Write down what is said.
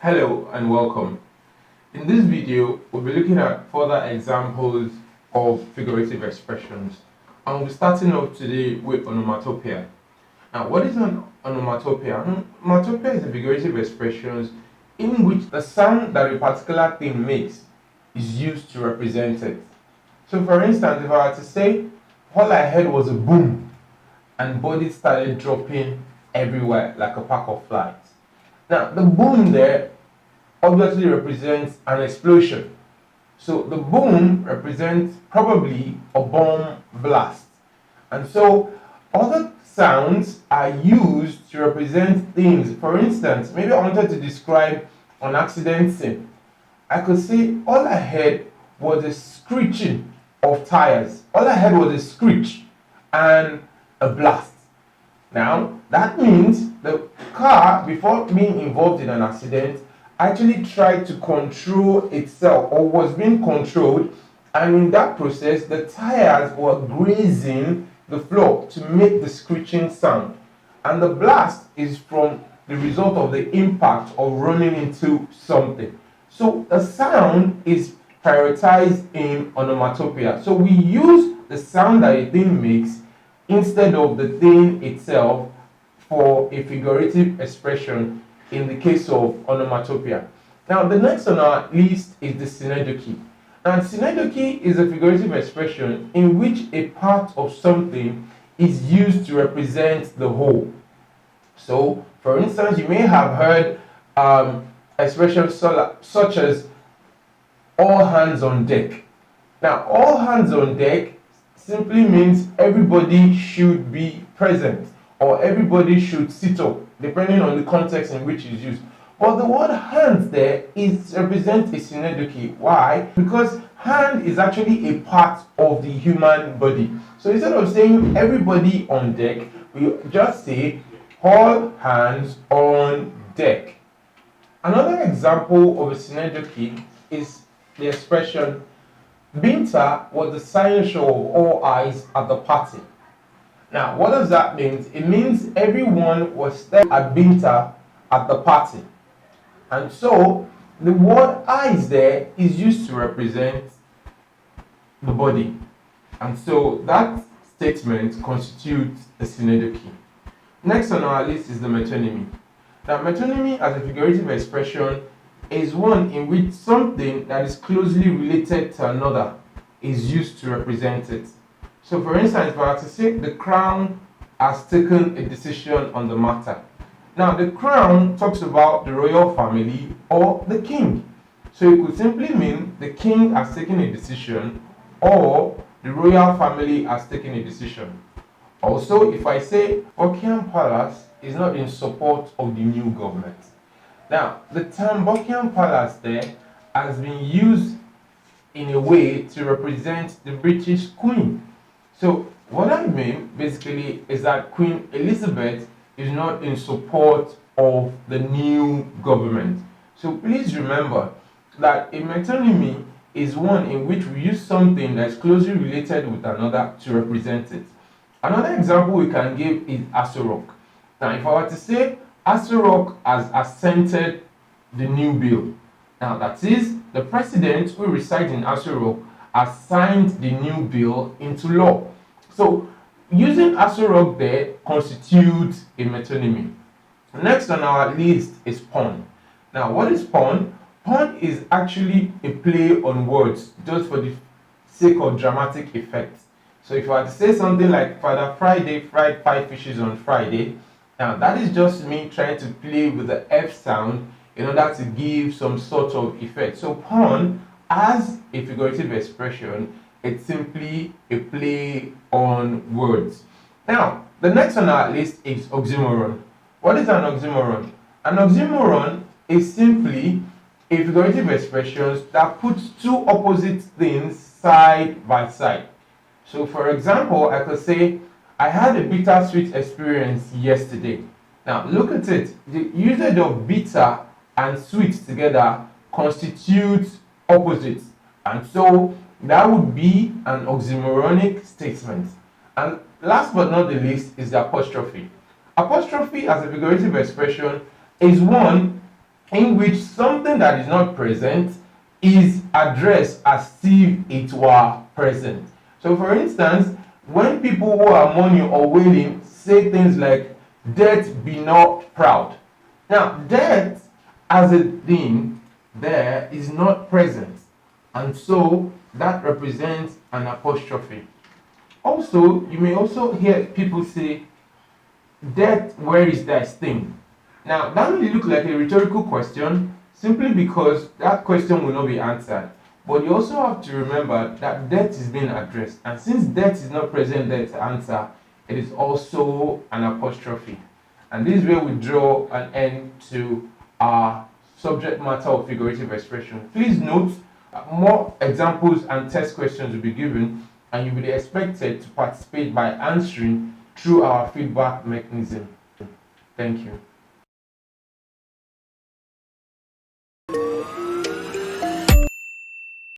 Hello and welcome. In this video, we'll be looking at further examples of figurative expressions, and we'll be starting off today with onomatopoeia. Now, what is an onomatopoeia? Onomatopoeia is a figurative expression in which the sound that a particular thing makes is used to represent it. So, for instance, if I were to say, all I heard was a boom, and bodies started dropping everywhere like a pack of flies. Now, the boom there obviously represents an explosion. So the boom represents probably a bomb blast. And so other sounds are used to represent things. For instance, maybe I wanted to describe an accident scene. I could say all I heard was a screeching of tires. All I heard was a screech and a blast. Now, that means the car, before being involved in an accident, actually tried to control itself or was being controlled, and in that process, the tires were grazing the floor to make the screeching sound. And the blast is from the result of the impact of running into something. So the sound is prioritized in onomatopoeia. So we use the sound that a thing makes instead of the thing itself for a figurative expression in the case of onomatopoeia. Now, the next on our list is the SYNEDOCHE. And SYNEDOCHE is a figurative expression in which a part of something is used to represent the whole. So, for instance, you may have heard expressions such as all hands on deck. Now, all hands on deck simply means everybody should be present or everybody should sit up, depending on the context in which it's used. But the word hands there represents a SYNEDOCHE. Why? Because hand is actually a part of the human body. So instead of saying everybody on deck, we just say all hands on deck. Another example of a SYNEDOCHE is the expression Binta was the silent show of all eyes at the party. Now, what does that mean? It means everyone was there at Binta at the party. And so, the word eyes there is used to represent the body. And so, that statement constitutes a SYNEDOCHE. Next on our list is the metonymy. Now, metonymy as a figurative expression is one in which something that is closely related to another is used to represent it. So, for instance, if I were to say the crown has taken a decision on the matter. Now, the crown talks about the royal family or the king. So, it could simply mean the king has taken a decision or the royal family has taken a decision. Also, if I say Buckingham Palace is not in support of the new government. Now, the term Buckingham Palace there has been used in a way to represent the British Queen. So, what I mean basically is that Queen Elizabeth is not in support of the new government. So, please remember that a metonymy is one in which we use something that is closely related with another to represent it. Another example we can give is Aso Rock. Now, if I were to say Aso Rock has assented the new bill. Now, that is, the president who resides in Aso Rock has signed the new bill into law. So, using Aso Rock there constitutes a metonymy. Next on our list is pun. Now, what is pun? Pun is actually a play on words, just for the sake of dramatic effect. So, if I were to say something like Father Friday fried 5 fishes on Friday, now that is just me trying to play with the F sound in order to give some sort of effect. So pun, as a figurative expression, it's simply a play on words. Now, the next on our list is oxymoron. What is an oxymoron? An oxymoron is simply a figurative expression that puts two opposite things side by side. So, for example, I could say, I had a bittersweet experience yesterday. Now, look at it. The usage of bitter and sweet together constitutes opposites. And so, that would be an oxymoronic statement. And last but not the least is the apostrophe. Apostrophe as a figurative expression is one in which something that is not present is addressed as if it were present. So for instance, when people who are mourning or wailing say things like, "Death be not proud." Now, death as a thing there is not present, and so that represents an apostrophe. Also, you may also hear people say, "Death, where is thy sting?" Now, that may look like a rhetorical question simply because that question will not be answered. But you also have to remember that death is being addressed. And since death is not present there to answer, it is also an apostrophe. And this is where we draw an end to our subject matter of figurative expression. Please note, more examples and test questions will be given, and you will be expected to participate by answering through our feedback mechanism. Thank you.